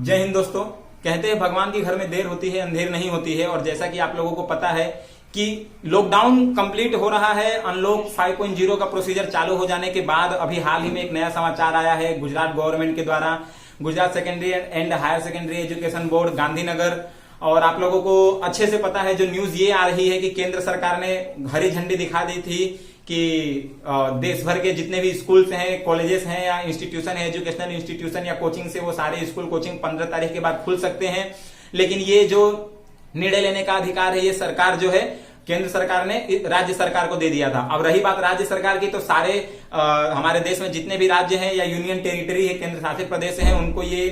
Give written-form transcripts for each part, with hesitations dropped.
जय हिंद दोस्तों। कहते हैं भगवान के घर में देर होती है अंधेर नहीं होती है। और जैसा कि आप लोगों को पता है कि लॉकडाउन कंप्लीट हो रहा है, अनलॉक 5.0 का प्रोसीजर चालू हो जाने के बाद अभी हाल ही में एक नया समाचार आया है गुजरात गवर्नमेंट के द्वारा। Gujarat secondary and higher secondary education board Gandhinagar, और आप लोगों को अच्छे से पता है जो न्यूज ये आ रही है कि केंद्र सरकार ने हरी झंडी दिखा दी थी कि देश भर के जितने भी स्कूल्स हैं, कॉलेजेस हैं या इंस्टीट्यूशन है, एजुकेशनल इंस्टीट्यूशन या कोचिंग से, वो सारे स्कूल कोचिंग 15 तारीख के बाद खुल सकते हैं। लेकिन ये जो निर्णय लेने का अधिकार है ये सरकार जो है केंद्र सरकार ने राज्य सरकार को दे दिया था। अब रही बात राज्य सरकार की, तो सारे हमारे देश में जितने भी राज्य हैं या यूनियन टेरिटरी है, केंद्र शासित प्रदेश हैं, उनको ये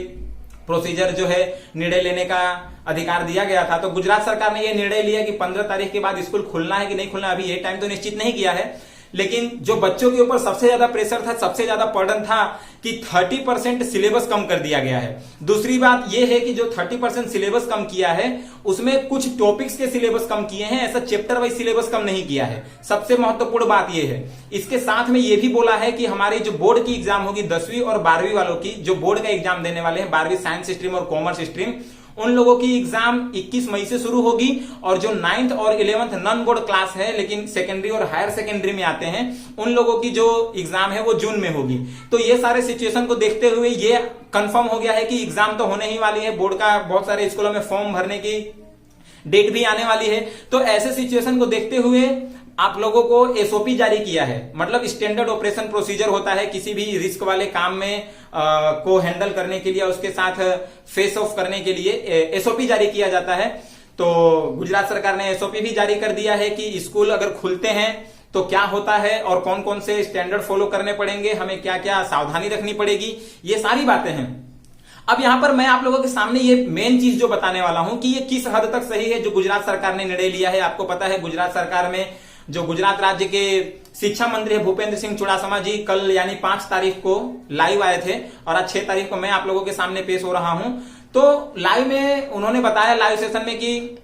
प्रोसीजर जो है निर्णय लेने का अधिकार दिया गया था। तो गुजरात सरकार ने यह निर्णय लिया कि 15 तारीख के बाद स्कूल खुलना है कि नहीं खुलना, अभी ये टाइम तो निश्चित नहीं किया है। लेकिन जो बच्चों के ऊपर सबसे ज्यादा प्रेशर था, सबसे ज्यादा बर्डन था कि 30% सिलेबस कम कर दिया गया है। दूसरी बात यह है कि जो 30% सिलेबस कम किया है उसमें कुछ टॉपिक्स के सिलेबस कम किए हैं, ऐसा चैप्टर वाइज सिलेबस कम नहीं किया है। सबसे महत्वपूर्ण बात यह है। इसके साथ में यह भी बोला है कि हमारी जो बोर्ड की एग्जाम होगी 10वीं और 12वीं वालों की, जो बोर्ड का एग्जाम देने वाले हैं 12वीं साइंस स्ट्रीम और कॉमर्स स्ट्रीम, उन लोगों की एग्जाम 21 मई से शुरू होगी। और जो 9th और 11th नॉन बोर्ड क्लास है लेकिन सेकेंडरी और हायर सेकेंडरी में आते हैं, उन लोगों की जो एग्जाम है वो जून में होगी। तो ये सारे सिचुएशन को देखते हुए ये कंफर्म हो गया है कि एग्जाम तो होने ही वाली है। बोर्ड का बहुत सारे स्कूलों में फॉर्म भरने की डेट भी आने वाली है। तो ऐसे सिचुएशन को देखते हुए आप लोगों को एसओपी जारी किया है, मतलब स्टैंडर्ड ऑपरेशन प्रोसीजर होता है किसी भी रिस्क वाले काम में को हैंडल करने के लिए, उसके साथ फेस ऑफ करने के लिए एसओपी जारी किया जाता है। तो गुजरात सरकार ने एसओपी भी जारी कर दिया है कि स्कूल अगर खुलते हैं तो क्या होता है और कौन कौन से स्टैंडर्ड फॉलो करने पड़ेंगे, हमें क्या क्या सावधानी रखनी पड़ेगी, ये सारी बातें हैं। अब यहां पर मैं आप लोगों के सामने ये मेन चीज जो बताने वाला हूं कि ये किस हद तक सही है जो गुजरात सरकार ने निर्णय लिया है। आपको पता है गुजरात सरकार में जो गुजरात राज्य के शिक्षा मंत्री है भूपेंद्र सिंह चुड़ासमा जी कल यानी 5 तारीख को लाइव आए थे और आज 6 तारीख को मैं आप लोगों के सामने पेश हो रहा हूं। तो लाइव में उन्होंने बताया लाइव सेशन में कि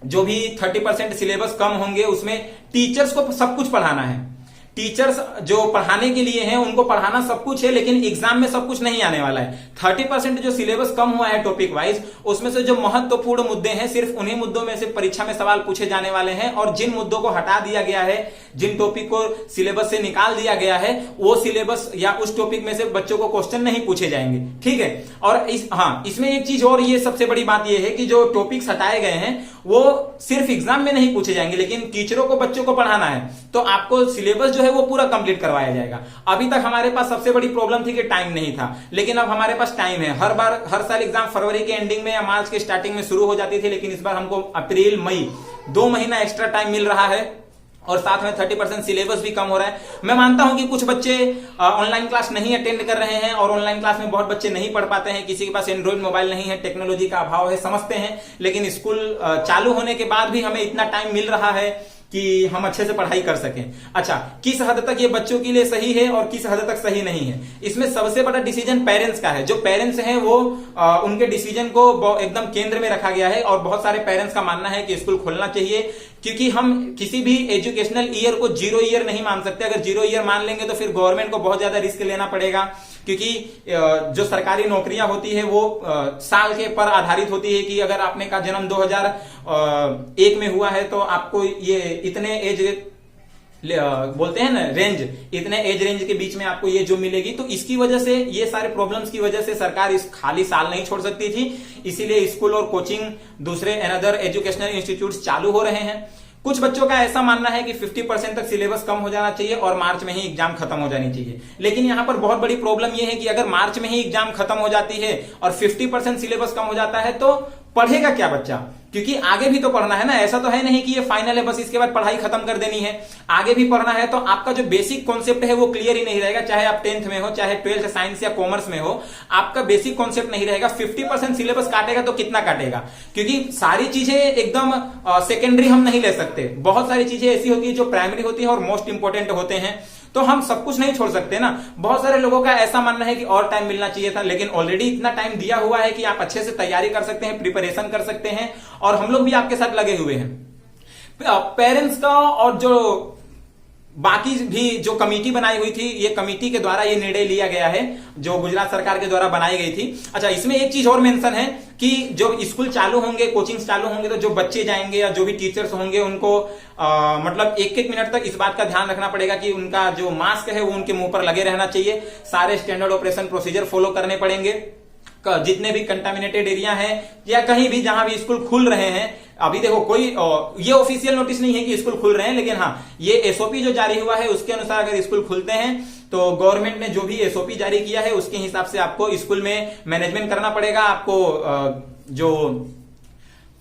जो भी 30% सिलेबस कम होंगे उसमें टीचर्स को सब कुछ पढ़ाना है। टीचर्स जो पढ़ाने के लिए हैं उनको पढ़ाना सब कुछ है, लेकिन एग्जाम में सब कुछ नहीं आने वाला है। 30% जो सिलेबस कम हुआ है टॉपिक वाइज, उसमें से जो महत्वपूर्ण मुद्दे हैं सिर्फ उन्हीं मुद्दों में से परीक्षा में सवाल पूछे जाने वाले हैं। और जिन मुद्दों को हटा दिया गया है, जिन टॉपिक को सिलेबस से निकाल दिया गया है, वो सिलेबस या उस टॉपिक में से बच्चों को क्वेश्चन नहीं पूछे जाएंगे। ठीक है। और इसमें एक चीज और, ये सबसे बड़ी बात यह है कि जो टॉपिक्स हटाए गए हैं वो सिर्फ एग्जाम में नहीं पूछे जाएंगे, लेकिन टीचरों को बच्चों को पढ़ाना है तो आपको सिलेबस जो है वो पूरा कंप्लीट करवाया जाएगा। अभी तक हमारे पास सबसे बड़ी प्रॉब्लम थी कि टाइम नहीं था, लेकिन अब हमारे पास टाइम है। हर साल एग्जाम फरवरी के एंडिंग में या मार्च के स्टार्टिंग में शुरू हो जाती थी, लेकिन इस बार हमको अप्रैल मई 2 महीना एक्स्ट्रा टाइम मिल रहा है और साथ में 30% सिलेबस भी कम हो रहा है। मैं मानता हूं कि कुछ बच्चे ऑनलाइन क्लास नहीं अटेंड कर रहे हैं और ऑनलाइन क्लास में बहुत बच्चे नहीं पढ़ पाते हैं, किसी के पास एंड्रॉइड मोबाइल नहीं है, टेक्नोलॉजी का अभाव है, समझते हैं। लेकिन स्कूल चालू होने के बाद भी हमें इतना टाइम मिल रहा है कि हम अच्छे से पढ़ाई कर सकें। अच्छा, किस हद तक ये बच्चों के लिए सही है और किस हद तक सही नहीं है, इसमें सबसे बड़ा डिसीजन पेरेंट्स का है। जो पेरेंट्स हैं वो उनके डिसीजन को एकदम केंद्र में रखा गया है। और बहुत सारे पेरेंट्स का मानना है कि स्कूल खोलना चाहिए, क्योंकि हम किसी भी एजुकेशनल ईयर को 0 ईयर नहीं मान सकते। अगर 0 ईयर मान लेंगे तो फिर गवर्नमेंट को बहुत ज्यादा रिस्क लेना पड़ेगा, क्योंकि जो सरकारी नौकरियां होती है वो साल के पर आधारित होती है कि अगर आपने का जन्म 2001 में हुआ है तो आपको ये इतने एज बोलते हैं ना रेंज, इतने एज रेंज के बीच में आपको ये जो मिलेगी। तो इसकी वजह से, ये सारे प्रॉब्लम्स की वजह से सरकार इस खाली साल नहीं छोड़ सकती थी, इसीलिए स्कूल और कोचिंग दूसरे अनदर एजुकेशनल इंस्टीट्यूट चालू हो रहे हैं। कुछ बच्चों का ऐसा मानना है कि 50% तक सिलेबस कम हो जाना चाहिए और मार्च में ही एग्जाम खत्म हो जानी चाहिए। लेकिन यहां पर बहुत बड़ी प्रॉब्लम यह है कि अगर मार्च में ही एग्जाम खत्म हो जाती है और 50% सिलेबस कम हो जाता है तो पढ़ेगा क्या बच्चा, क्योंकि आगे भी तो पढ़ना है ना। ऐसा तो है नहीं कि ये फाइनल है बस इसके बाद पढ़ाई खत्म कर देनी है, आगे भी पढ़ना है। तो आपका जो बेसिक कॉन्सेप्ट है वो क्लियर ही नहीं रहेगा, चाहे आप 10th में हो, चाहे 12th साइंस या कॉमर्स में हो, आपका बेसिक कॉन्सेप्ट नहीं रहेगा। 50% सिलेबस काटेगा तो कितना काटेगा, क्योंकि सारी चीजें एकदम सेकेंडरी हम नहीं ले सकते। बहुत सारी चीजें ऐसी होती है जो प्राइमरी होती है और मोस्ट इंपोर्टेंट होते हैं, तो हम सब कुछ नहीं छोड़ सकते ना। बहुत सारे लोगों का ऐसा मानना है कि और टाइम मिलना चाहिए था, लेकिन ऑलरेडी इतना टाइम दिया हुआ है कि आप अच्छे से तैयारी कर सकते हैं, प्रिपरेशन कर सकते हैं, और हम लोग भी आपके साथ लगे हुए हैं। पेरेंट्स का और जो बाकी भी जो कमेटी बनाई हुई थी, ये कमेटी के द्वारा ये निर्णय लिया गया है, जो गुजरात सरकार के द्वारा बनाई गई थी। अच्छा, इसमें एक चीज और मेंशन है कि जो स्कूल चालू होंगे, कोचिंग चालू होंगे, तो जो बच्चे जाएंगे या जो भी टीचर्स होंगे उनको मतलब एक एक मिनट तक इस बात का ध्यान रखना पड़ेगा कि उनका जो मास्क है वो उनके मुंह पर लगे रहना चाहिए। सारे स्टैंडर्ड ऑपरेशन प्रोसीजर फॉलो करने पड़ेंगे। जितने भी कंटामिनेटेड एरिया हैं या कहीं भी जहां भी स्कूल खुल रहे हैं, अभी देखो कोई ये ऑफिशियल नोटिस नहीं है कि स्कूल खुल रहे हैं, लेकिन हाँ ये एसओपी जो जारी हुआ है उसके अनुसार अगर स्कूल खुलते हैं तो गवर्नमेंट ने जो भी एसओपी जारी किया है उसके हिसाब से आपको स्कूल में मैनेजमेंट करना पड़ेगा। आपको जो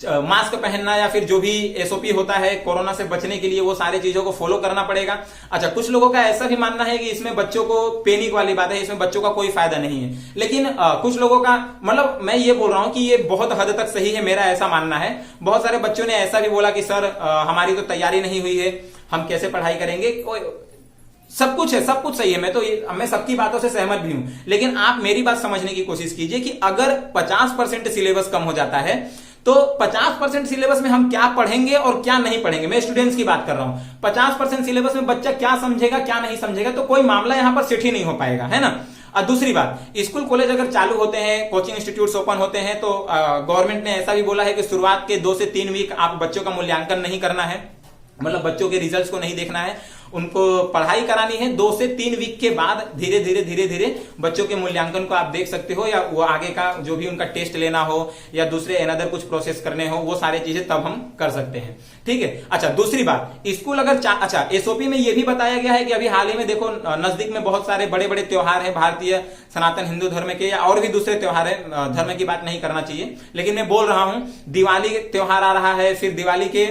मास्क पहनना या फिर जो भी एसओपी होता है कोरोना से बचने के लिए, वो सारी चीजों को फॉलो करना पड़ेगा। अच्छा, कुछ लोगों का ऐसा भी मानना है कि इसमें बच्चों को पैनिक वाली बात है, इसमें बच्चों का कोई फायदा नहीं है, लेकिन कुछ लोगों का मतलब मैं ये बोल रहा हूं कि ये बहुत हद तक सही है, मेरा ऐसा मानना है। बहुत सारे बच्चों ने ऐसा भी बोला कि सर हमारी तो तैयारी नहीं हुई है, हम कैसे पढ़ाई करेंगे। सब कुछ है, सब कुछ सही है, मैं सबकी बातों से सहमत भी हूं, लेकिन आप मेरी बात समझने की कोशिश कीजिए कि अगर 50% सिलेबस कम हो जाता है तो 50% सिलेबस में हम क्या पढ़ेंगे और क्या नहीं पढ़ेंगे। मैं स्टूडेंट्स की बात कर रहा हूं। 50% सिलेबस में बच्चा क्या समझेगा क्या नहीं समझेगा, तो कोई मामला यहां पर सेट ही नहीं हो पाएगा, है ना। और दूसरी बात, स्कूल कॉलेज अगर चालू होते हैं, कोचिंग इंस्टीट्यूट्स ओपन होते हैं, तो गवर्नमेंट ने ऐसा भी बोला है कि शुरुआत के 2 से 3 वीक आप बच्चों का मूल्यांकन नहीं करना है, मतलब बच्चों के रिजल्ट्स को नहीं देखना है, उनको पढ़ाई करानी है। 2 से 3 वीक के बाद धीरे धीरे बच्चों के मूल्यांकन को आप देख सकते हो, या वो आगे का जो भी उनका टेस्ट लेना हो या दूसरे अनदर कुछ प्रोसेस करने हो, वो सारी चीजें तब हम कर सकते हैं, ठीक है। अच्छा, दूसरी बात, स्कूल अगर अच्छा एसओपी में ये भी बताया गया है कि अभी हाल ही में देखो नजदीक में बहुत सारे बड़े बड़े त्योहार हैं भारतीय सनातन हिंदू धर्म के, या और भी दूसरे त्योहार है, धर्म की बात नहीं करना चाहिए, लेकिन मैं बोल रहा हूं दिवाली त्योहार आ रहा है, फिर दिवाली के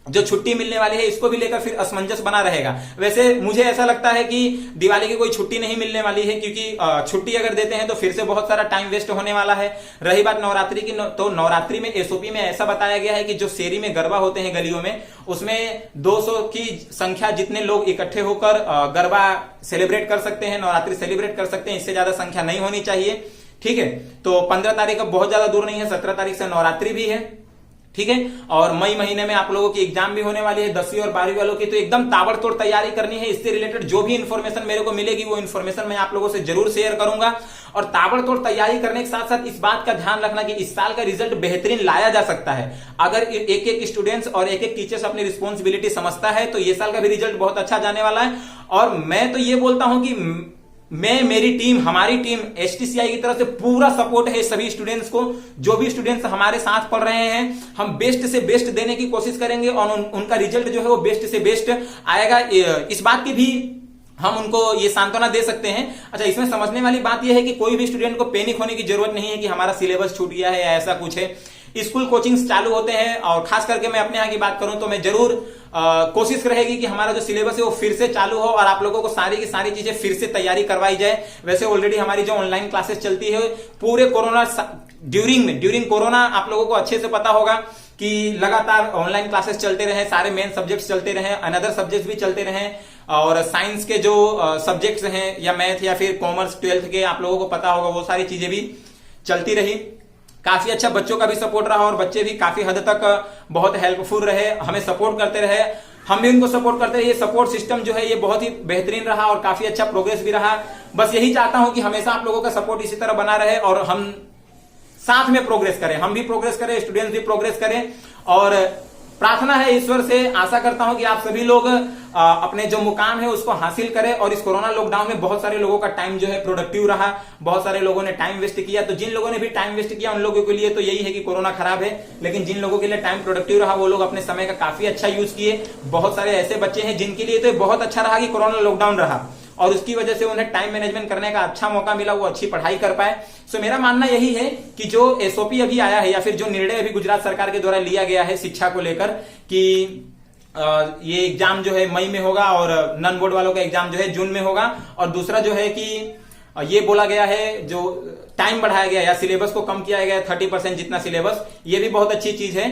जो छुट्टी मिलने वाली है इसको भी लेकर फिर असमंजस बना रहेगा। वैसे मुझे ऐसा लगता है कि दिवाली की कोई छुट्टी नहीं मिलने वाली है, क्योंकि छुट्टी अगर देते हैं तो फिर से बहुत सारा टाइम वेस्ट होने वाला है। रही बात नवरात्रि की, तो नवरात्रि में एसओपी में ऐसा बताया गया है कि जो शेरी में गरबा होते हैं गलियों में, उसमें 200 की संख्या जितने लोग इकट्ठे होकर गरबा सेलिब्रेट कर सकते हैं, नवरात्रि सेलिब्रेट कर सकते हैं, इससे ज्यादा संख्या नहीं होनी चाहिए, ठीक है। तो 15 तारीख अब बहुत ज्यादा दूर नहीं है, 17 तारीख से नवरात्रि भी है, ठीक है। और मई महीने में आप लोगों की एग्जाम भी होने वाली है, 10वीं और 12वीं वालों की, तो एकदम ताबड़तोड़ तैयारी करनी है। इससे रिलेटेड जो भी इंफॉर्मेशन मेरे को मिलेगी वो इंफॉर्मेशन मैं आप लोगों से जरूर शेयर करूंगा। और ताबड़तोड़ तैयारी करने के साथ साथ इस बात का ध्यान रखना कि इस साल का रिजल्ट बेहतरीन लाया जा सकता है। अगर एक एक स्टूडेंट्स और एक एक टीचर्स अपनी रिस्पॉन्सिबिलिटी समझता है तो ये साल का भी रिजल्ट बहुत अच्छा जाने वाला है। और मैं तो ये बोलता हूं कि मेरी टीम, हमारी टीम एचटीसीआई की तरफ से पूरा सपोर्ट है सभी स्टूडेंट्स को। जो भी स्टूडेंट्स हमारे साथ पढ़ रहे हैं, हम बेस्ट से बेस्ट देने की कोशिश करेंगे और उनका रिजल्ट जो है वो बेस्ट से बेस्ट आएगा। इस बात की भी हम उनको ये सांत्वना दे सकते हैं। अच्छा, इसमें समझने वाली बात यह है कि कोई भी स्टूडेंट को पैनिक होने की जरूरत नहीं है कि हमारा सिलेबस छूट गया है या ऐसा कुछ है। स्कूल कोचिंग्स चालू होते हैं, और खास करके मैं अपने यहाँ की बात करूं तो मैं जरूर कोशिश रहेगी कि हमारा जो सिलेबस है वो फिर से चालू हो और आप लोगों को सारी की सारी चीजें फिर से तैयारी करवाई जाए। वैसे ऑलरेडी हमारी जो ऑनलाइन क्लासेस चलती है पूरे कोरोना ड्यूरिंग कोरोना आप लोगों को अच्छे से पता होगा कि लगातार ऑनलाइन क्लासेस चलते रहे, सारे मेन सब्जेक्ट्स चलते रहे, अनदर सब्जेक्ट्स भी चलते रहे, और साइंस के जो सब्जेक्ट्स हैं या मैथ या फिर कॉमर्स 12th के आप लोगों को पता होगा, वो सारी चीजें भी चलती रही। काफी अच्छा बच्चों का भी सपोर्ट रहा और बच्चे भी काफी हद तक बहुत हेल्पफुल रहे, हमें सपोर्ट करते रहे, हम भी उनको सपोर्ट करते रहे। ये सपोर्ट सिस्टम जो है ये बहुत ही बेहतरीन रहा और काफी अच्छा प्रोग्रेस भी रहा। बस यही चाहता हूं कि हमेशा आप लोगों का सपोर्ट इसी तरह बना रहे और हम साथ में प्रोग्रेस करें, हम भी प्रोग्रेस करें, स्टूडेंट्स भी प्रोग्रेस करें। और प्रार्थना है ईश्वर से, आशा करता हूं कि आप सभी लोग अपने जो मुकाम है उसको हासिल करें। और इस कोरोना लॉकडाउन में बहुत सारे लोगों का टाइम जो है प्रोडक्टिव रहा, बहुत सारे लोगों ने टाइम वेस्ट किया। तो जिन लोगों ने भी टाइम वेस्ट किया उन लोगों के लिए तो यही है कि कोरोना खराब है, लेकिन जिन लोगों के लिए टाइम प्रोडक्टिव रहा वो लोग अपने समय का काफी अच्छा यूज किए। बहुत सारे ऐसे बच्चे हैं जिनके लिए तो बहुत अच्छा रहा कि कोरोना लॉकडाउन रहा और उसकी वजह से उन्हें टाइम मैनेजमेंट करने का अच्छा मौका मिला, वो अच्छी पढ़ाई कर पाए। सो मेरा मानना यही है कि जो एसओपी अभी आया है या फिर जो निर्णय अभी गुजरात सरकार के द्वारा लिया गया है शिक्षा को लेकर कि ये एग्जाम जो है मई में होगा और नॉन बोर्ड वालों का एग्जाम जो है जून में होगा, और दूसरा जो है कि ये बोला गया है जो टाइम बढ़ाया गया या सिलेबस को कम किया गया 30% जितना सिलेबस, ये भी बहुत अच्छी चीज है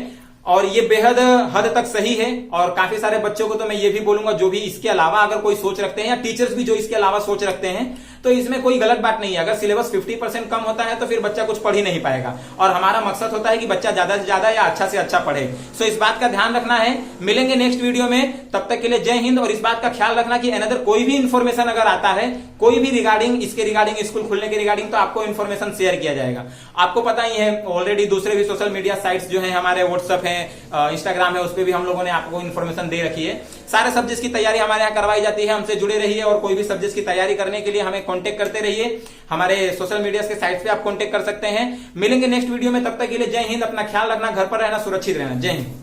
और ये बेहद हद तक सही है। और काफी सारे बच्चों को तो मैं ये भी बोलूंगा जो भी इसके अलावा अगर कोई सोच रखते हैं या टीचर्स भी जो इसके अलावा सोच रखते हैं तो इसमें कोई गलत बात नहीं है। अगर सिलेबस 50% कम होता है तो फिर बच्चा कुछ पढ़ ही नहीं पाएगा, और हमारा मकसद होता है कि बच्चा ज्यादा से ज्यादा या अच्छा से अच्छा पढ़े। सो इस बात का ध्यान रखना है। मिलेंगे नेक्स्ट वीडियो में, तब तक के लिए जय हिंद। और इस बात का ख्याल रखना कि अनदर कोई भी इंफॉर्मेशन अगर आता है, कोई भी रिगार्डिंग इसके रिगार्डिंग स्कूल खुलने के रिगार्डिंग, तो आपको इंफॉर्मेशन शेयर किया जाएगा। आपको पता ही है ऑलरेडी दूसरे भी सोशल मीडिया साइट्स जो है हमारे, व्हाट्सएप है, इंस्टाग्राम है, उस पर भी हम लोगों ने आपको इन्फॉर्मेशन दे रखी है। सारे सब्जेक्ट्स की तैयारी हमारे यहाँ करवाई जाती है, हमसे जुड़े रहिए। और कोई भी सब्जेक्ट्स की तैयारी करने के लिए हमें कांटेक्ट करते रहिए। हमारे सोशल मीडिया के साइट्स पे आप कांटेक्ट कर सकते हैं। मिलेंगे नेक्स्ट वीडियो में, तब तक के लिए जय हिंद। अपना ख्याल रखना, घर पर रहना, सुरक्षित रहना। जय हिंद।